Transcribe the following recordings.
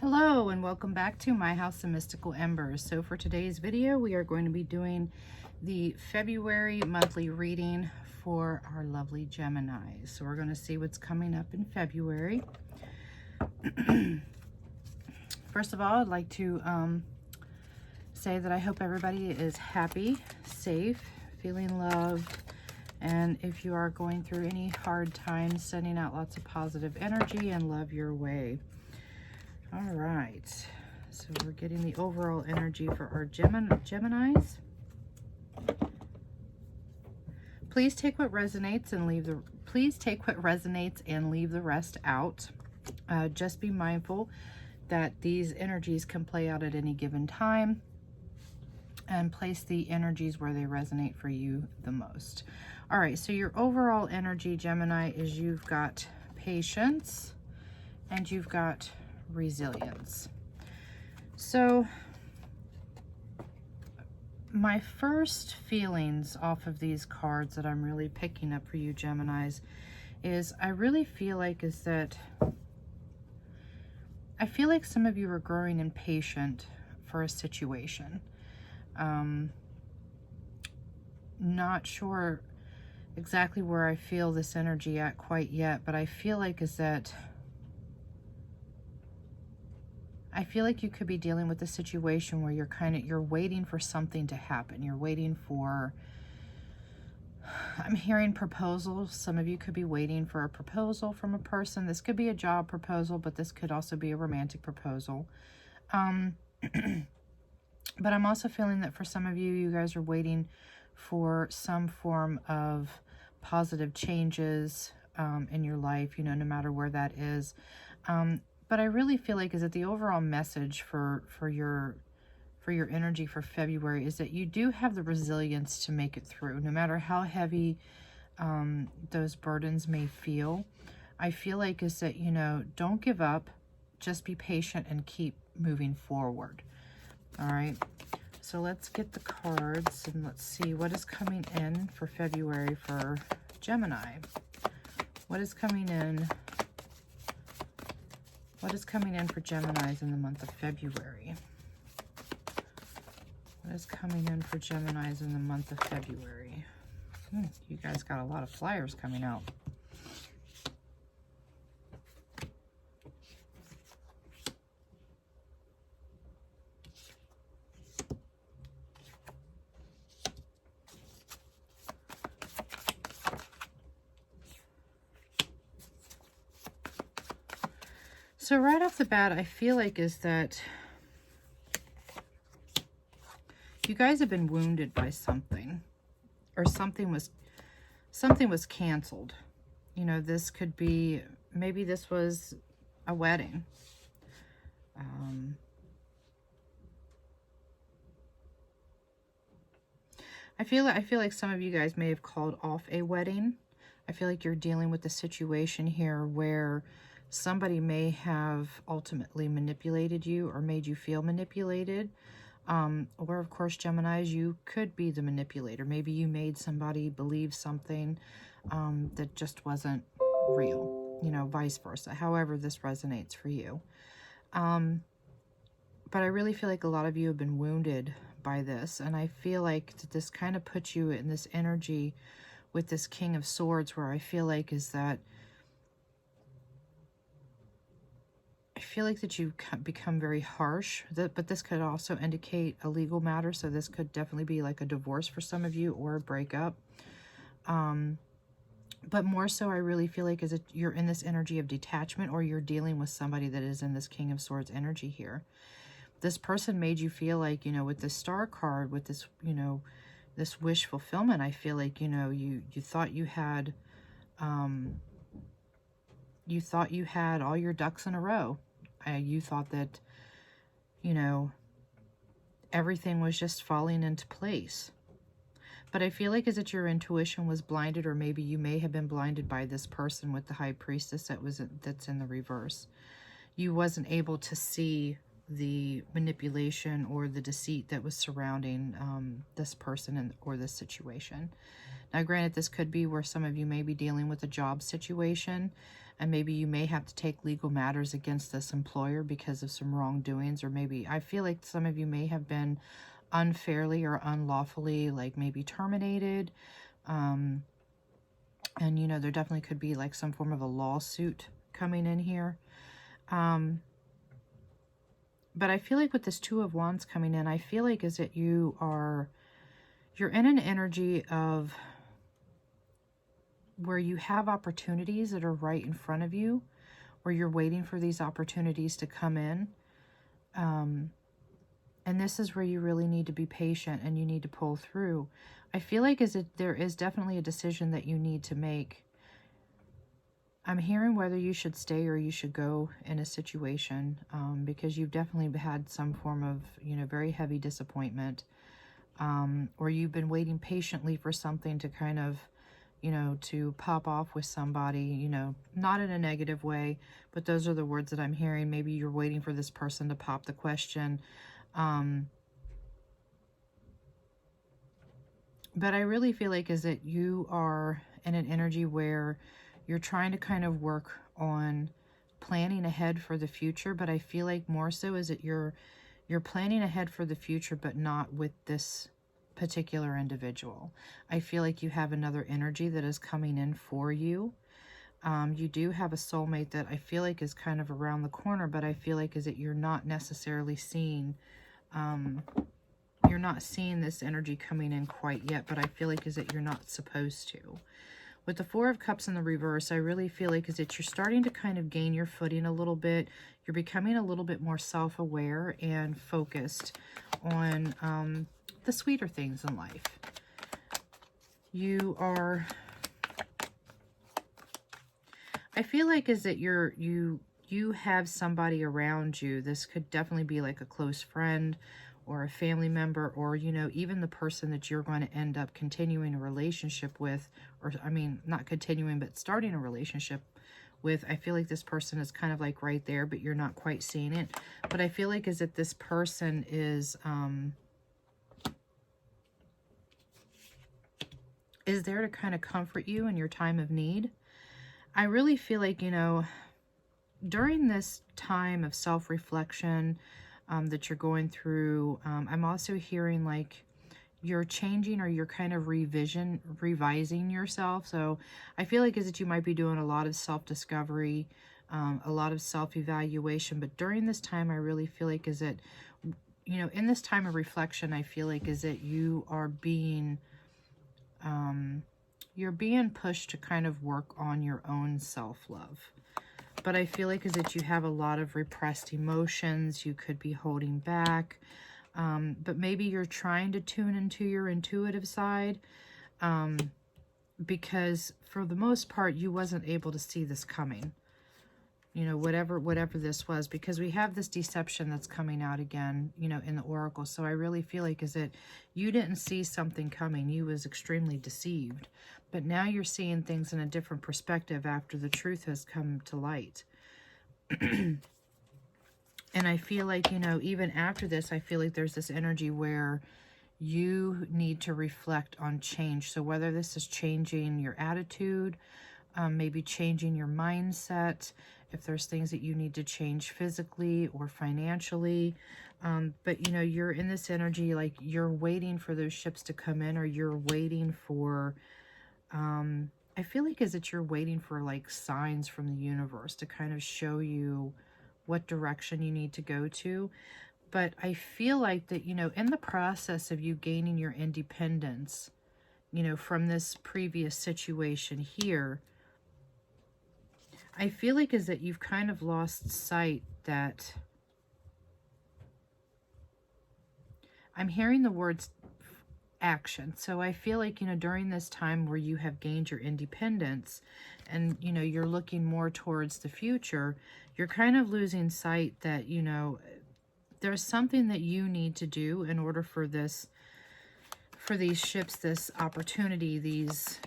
Hello and welcome back to my house of mystical embers. So for today's video we are going to be doing the February monthly reading for our lovely Gemini. So we're going to see what's coming up in February. First of all, I'd like to say that I hope everybody is happy, safe, feeling loved, and if you are going through any hard times, sending out lots of positive energy and love your way. All right, so we're getting the overall energy for our Geminis. Please take what resonates and leave the rest out. Just be mindful that these energies can play out at any given time, and place the energies where they resonate for you the most. All right, so your overall energy, Gemini, is you've got patience and you've got resilience. So my first feelings off of these cards that I'm really picking up for you Geminis is I really feel like some of you are growing impatient for a situation. Not sure exactly where I feel this energy at quite yet, but I feel like you could be dealing with a situation where you're waiting for something to happen. You're waiting for, I'm hearing proposals. Some of you could be waiting for a proposal from a person. This could be a job proposal, but this could also be a romantic proposal. But I'm also feeling that for some of you, you guys are waiting for some form of positive changes in your life, you know, no matter where that is. But I really feel like is that the overall message for your energy for February is that you do have the resilience to make it through, no matter how heavy those burdens may feel. I feel like is that, you know, don't give up, just be patient and keep moving forward. All right, so let's get the cards and let's see what is coming in for February for Gemini. What is coming in? What is coming in for Geminis in the month of February? What is coming in for Geminis in the month of February? You guys got a lot of flyers coming out. So right off the bat, I feel like is that you guys have been wounded by something, or something was canceled. You know, this could be, maybe this was a wedding. I feel like some of you guys may have called off a wedding. I feel like you're dealing with a situation here where somebody may have ultimately manipulated you or made you feel manipulated. Or of course, Geminis, you could be the manipulator. Maybe you made somebody believe something that just wasn't real, you know, vice versa. However this resonates for you. But I really feel like a lot of you have been wounded by this. And I feel like that this kind of puts you in this energy with this King of Swords, where I feel like is that you become very harsh, but this could also indicate a legal matter. So this could definitely be like a divorce for some of you, or a breakup. But more so, I really feel like is that you're in this energy of detachment, or you're dealing with somebody that is in this King of Swords energy here. This person made you feel like, you know, with the Star card, with this, you know, this wish fulfillment, I feel like, you know, you thought you had all your ducks in a row. You thought that, you know, everything was just falling into place. But I feel like is that your intuition was blinded, or maybe you may have been blinded by this person with the High Priestess that's in the reverse. You wasn't able to see the manipulation or the deceit that was surrounding this person or this situation. Now, granted, this could be where some of you may be dealing with a job situation. and maybe you may have to take legal matters against this employer because of some wrongdoings, or maybe I feel like some of you may have been unfairly or unlawfully, like maybe terminated. And, you know, there definitely could be like some form of a lawsuit coming in here. But I feel like with this Two of Wands coming in, I feel like is that you're in an energy of where you have opportunities that are right in front of you, where you're waiting for these opportunities to come in. And this is where you really need to be patient and you need to pull through. I feel like there is definitely a decision that you need to make. I'm hearing whether you should stay or you should go in a situation, because you've definitely had some form of, you know, very heavy disappointment, or you've been waiting patiently for something to kind of, you know, to pop off with somebody, you know, not in a negative way, but those are the words that I'm hearing. Maybe you're waiting for this person to pop the question. But I really feel like is that you are in an energy where you're trying to kind of work on planning ahead for the future, but I feel like more so is that you're planning ahead for the future, but not with this particular individual. I feel like you have another energy that is coming in for you. You do have a soulmate that I feel like is kind of around the corner, but I feel like is that you're not necessarily seeing, you're not seeing this energy coming in quite yet, but I feel like is that you're not supposed to. With the Four of Cups in the reverse, I really feel like is that you're starting to kind of gain your footing a little bit. You're becoming a little bit more self-aware and focused on the sweeter things in life. You are, I feel like is that you have somebody around you. This could definitely be like a close friend or a family member, or, you know, even the person that you're going to end up continuing a relationship with, or, I mean, not continuing, but starting a relationship with. I feel like this person is kind of like right there, but you're not quite seeing it. But I feel like is that this person is there to kind of comfort you in your time of need. I really feel like, you know, during this time of self-reflection that you're going through, I'm also hearing like you're changing or you're kind of revising yourself. So I feel like is that you might be doing a lot of self-discovery, a lot of self-evaluation. But during this time, I really feel like is that, you know, in this time of reflection, I feel like is that you are being, you're being pushed to kind of work on your own self-love. But I feel like is that you have a lot of repressed emotions. You could be holding back. But maybe you're trying to tune into your intuitive side. Because for the most part, you wasn't able to see this coming. You know, whatever this was, because we have this deception that's coming out again, you know, in the oracle. So I really feel like is that you didn't see something coming. You was extremely deceived. But now you're seeing things in a different perspective after the truth has come to light. And I feel like, you know, even after this, I feel like there's this energy where you need to reflect on change. So whether this is changing your attitude, maybe changing your mindset, if there's things that you need to change physically or financially. But, you know, you're in this energy, like you're waiting for those ships to come in, or you're waiting for, I feel like is that you're waiting for like signs from the universe to kind of show you what direction you need to go to. But I feel like that, you know, in the process of you gaining your independence, you know, from this previous situation here, I feel like is that you've kind of lost sight that, I'm hearing the words action. So I feel like, you know, during this time where you have gained your independence and, you know, you're looking more towards the future, you're kind of losing sight that, you know, there's something that you need to do in order for this, for these ships, this opportunity, these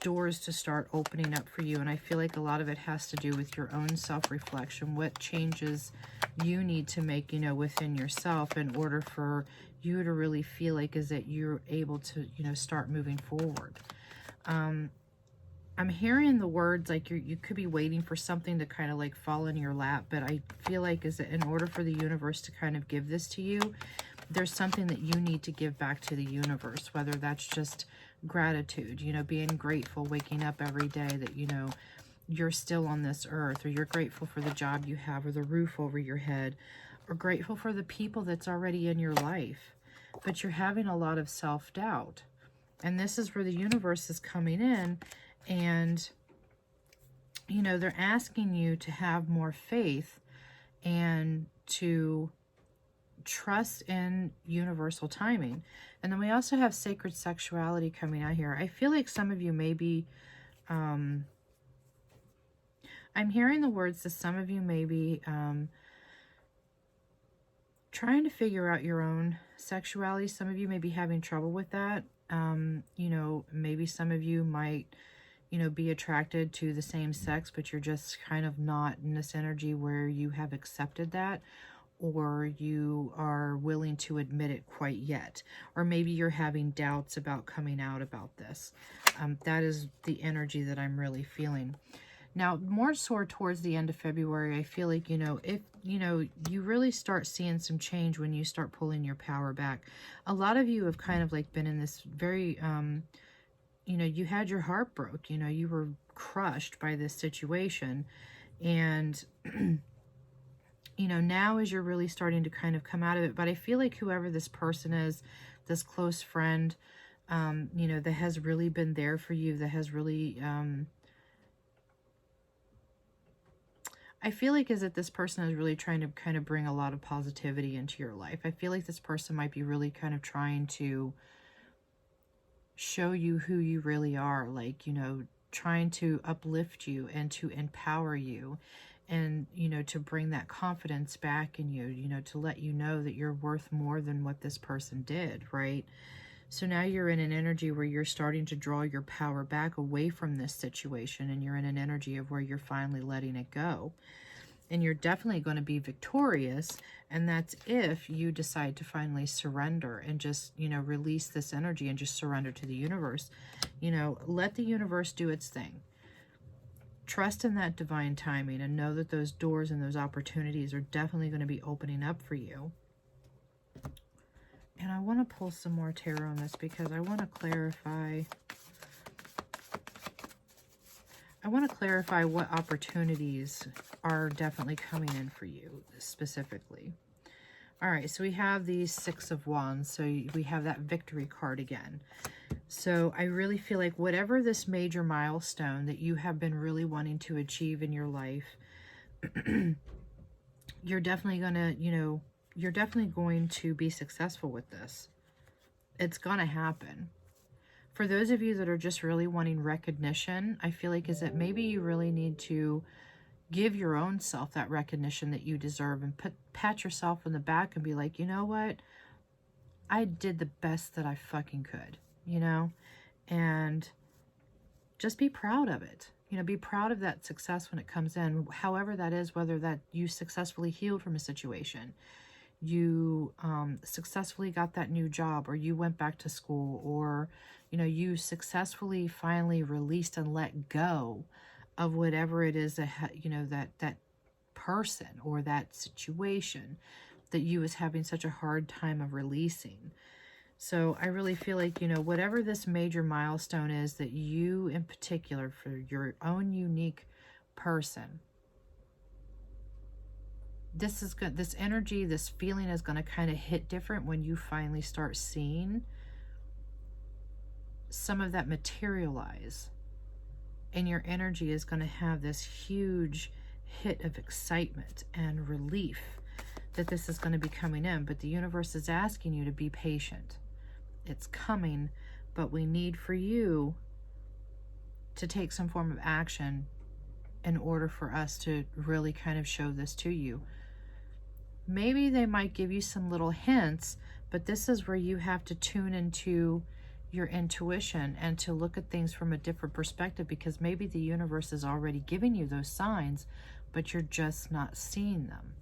doors to start opening up for you. And I feel like a lot of it has to do with your own self-reflection, what changes you need to make, you know, within yourself in order for you to really feel like is that you're able to, you know, start moving forward. I'm hearing the words like you could be waiting for something to kind of like fall in your lap, but I feel like is that in order for the universe to kind of give this to you, there's something that you need to give back to the universe, whether that's just gratitude, you know, being grateful, waking up every day that, you know, you're still on this earth, or you're grateful for the job you have, or the roof over your head, or grateful for the people that's already in your life. But you're having a lot of self-doubt. And this is where the universe is coming in, and, you know, they're asking you to have more faith and to trust in universal timing. And then we also have sacred sexuality coming out here. I feel like some of you may be, I'm hearing the words that some of you may be trying to figure out your own sexuality. Some of you may be having trouble with that. You know, maybe some of you might, you know, be attracted to the same sex, but you're just kind of not in this energy where you have accepted that, or you are willing to admit it quite yet. Or maybe you're having doubts about coming out about this. That is the energy that I'm really feeling. Now, more so towards the end of February, I feel like, you know, if, you know, you really start seeing some change when you start pulling your power back. A lot of you have kind of like been in this very, you know, you had your heart broke, you know, you were crushed by this situation. And, you know, now as you're really starting to kind of come out of it, but I feel like whoever this person is, this close friend, you know, that has really been there for you, that has really, I feel like is that this person is really trying to kind of bring a lot of positivity into your life. I feel like this person might be really kind of trying to show you who you really are, like, you know, trying to uplift you and to empower you, and, you know, to bring that confidence back in you, you know, to let you know that you're worth more than what this person did, right? So now you're in an energy where you're starting to draw your power back away from this situation, and you're in an energy of where you're finally letting it go. And you're definitely going to be victorious, and that's if you decide to finally surrender and just, you know, release this energy and just surrender to the universe. You know, let the universe do its thing. Trust in that divine timing, and know that those doors and those opportunities are definitely going to be opening up for you. And I want to pull some more tarot on this because I want to clarify. I want to clarify what opportunities are definitely coming in for you specifically. All right, so we have the Six of Wands. So we have that victory card again. So I really feel like whatever this major milestone that you have been really wanting to achieve in your life, you're definitely going to, you know, you're definitely going to be successful with this. It's going to happen. For those of you that are just really wanting recognition, I feel like is that maybe you really need to give your own self that recognition that you deserve, and pat yourself on the back and be like, you know what? I did the best that I fucking could, you know? And just be proud of it. You know, be proud of that success when it comes in, however that is, whether that you successfully healed from a situation, you successfully got that new job, or you went back to school, or, you know, you successfully finally released and let go of whatever it is that, you know, that person or that situation that you was having such a hard time of releasing. So I really feel like, you know, whatever this major milestone is that you in particular, for your own unique person, this is good. This energy, this feeling is going to kind of hit different when you finally start seeing some of that materialize. And your energy is going to have this huge hit of excitement and relief that this is going to be coming in. But the universe is asking you to be patient. It's coming, but we need for you to take some form of action in order for us to really kind of show this to you. Maybe they might give you some little hints, but this is where you have to tune into your intuition and to look at things from a different perspective, because maybe the universe is already giving you those signs, but you're just not seeing them.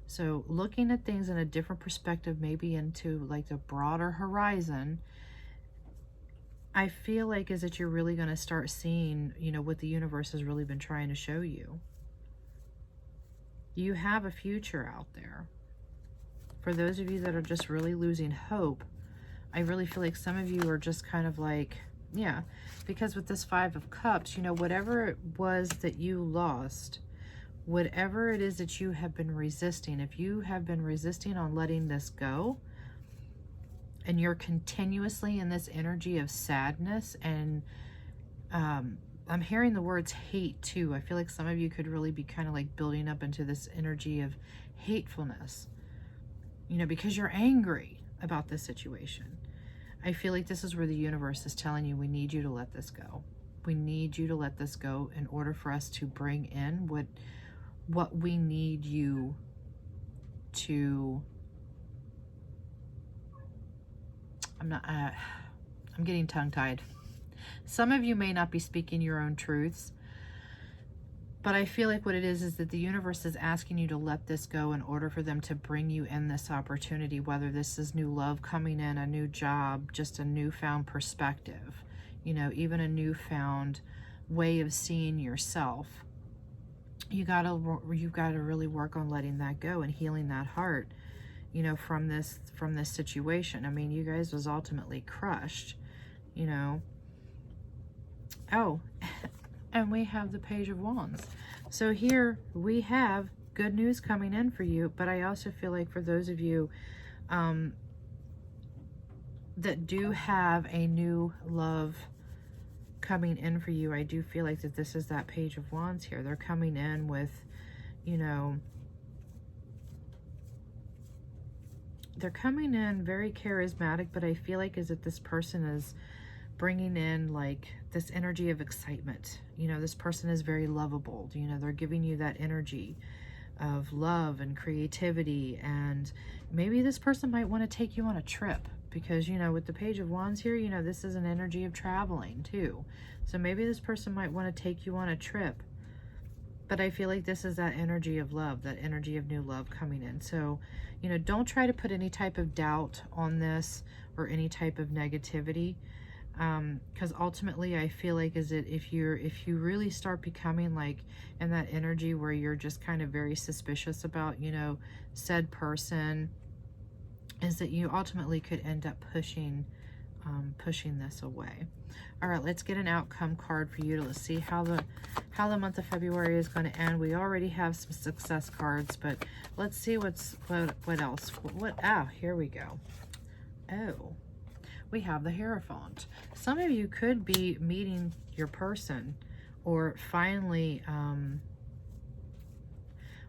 So looking at things in a different perspective, maybe into like the broader horizon, I feel like is that you're really going to start seeing, you know, what the universe has really been trying to show you. You have a future out there. For those of you that are just really losing hope, I really feel like some of you are just kind of like, yeah, because with this Five of Cups, you know, whatever it was that you lost, whatever it is that you have been resisting, if you have been resisting on letting this go, and you're continuously in this energy of sadness, and I'm hearing the words hate too. I feel like some of you could really be kind of like building up into this energy of hatefulness, you know, because you're angry about this situation. I feel like this is where the universe is telling you, we need you to let this go. We need you to let this go in order for us to bring in what we need you to, I'm getting tongue-tied. Some of you may not be speaking your own truths, but I feel like what it is that the universe is asking you to let this go in order for them to bring you in this opportunity, whether this is new love coming in, a new job, just a newfound perspective, you know, even a newfound way of seeing yourself. You've got to really work on letting that go and healing that heart, you know, from this situation. I mean, you guys was ultimately crushed, you know. Oh, and we have the Page of Wands. So here we have good news coming in for you, but I also feel like for those of you that do have a new love coming in for you, I do feel like that this is that Page of Wands here. They're coming in with, you know, they're coming in very charismatic, but I feel like is that this person is bringing in like this energy of excitement. You know, this person is very lovable. You know, they're giving you that energy of love and creativity, and maybe this person might want to take you on a trip because, you know, with the Page of Wands here, you know, this is an energy of traveling too. So maybe this person might want to take you on a trip. But I feel like this is that energy of love, that energy of new love coming in. So, you know, don't try to put any type of doubt on this or any type of negativity. Because ultimately I feel like is that if you really start becoming like in that energy where you're just kind of very suspicious about, you know, said person, is that you ultimately could end up pushing this away. All right, let's get an outcome card for you to see how the month of February is going to end. We already have some success cards, but let's see what else. Here we go. Oh, we have the Hierophant. Some of you could be meeting your person, or finally,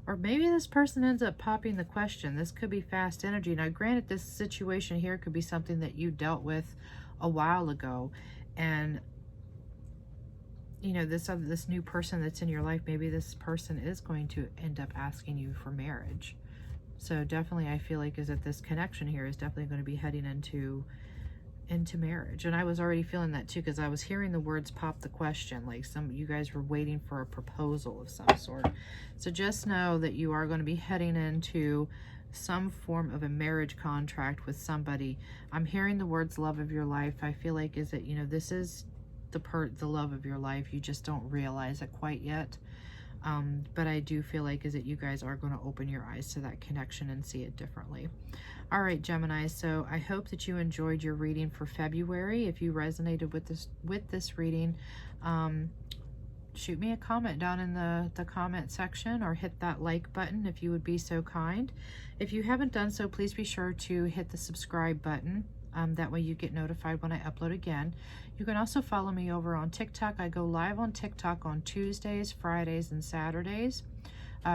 or maybe this person ends up popping the question. This could be fast energy. Now, granted, this situation here could be something that you dealt with a while ago, and you know, this new person that's in your life, maybe this person is going to end up asking you for marriage. So definitely, I feel like is that this connection here is definitely going to be heading into marriage. And I was already feeling that too, because I was hearing the words pop the question, like some of you guys were waiting for a proposal of some sort. So just know that you are going to be heading into some form of a marriage contract with somebody. I'm hearing the words love of your life. I feel like is that, you know, this is the love of your life. You just don't realize it quite yet. But I do feel like is that you guys are going to open your eyes to that connection and see it differently. All right, Gemini, so I hope that you enjoyed your reading for February. If you resonated with this reading, shoot me a comment down in the comment section, or hit that like button if you would be so kind. If you haven't done so, please be sure to hit the subscribe button. That way you get notified when I upload again. You can also follow me over on TikTok. I go live on TikTok on Tuesdays, Fridays, and Saturdays.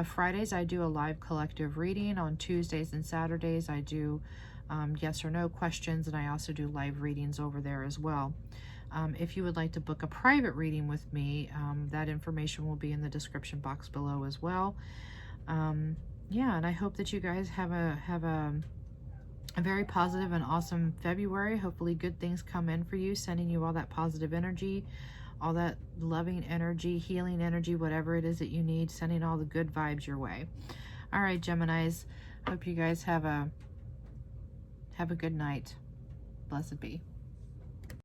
Fridays, I do a live collective reading. On Tuesdays and Saturdays, I do yes or no questions, and I also do live readings over there as well. If you would like to book a private reading with me, that information will be in the description box below as well. Yeah, and I hope that you guys have a very positive and awesome February. Hopefully good things come in for you, sending you all that positive energy, all that loving energy, healing energy, whatever it is that you need, sending all the good vibes your way. All right, Geminis, hope you guys have a good night. Blessed be.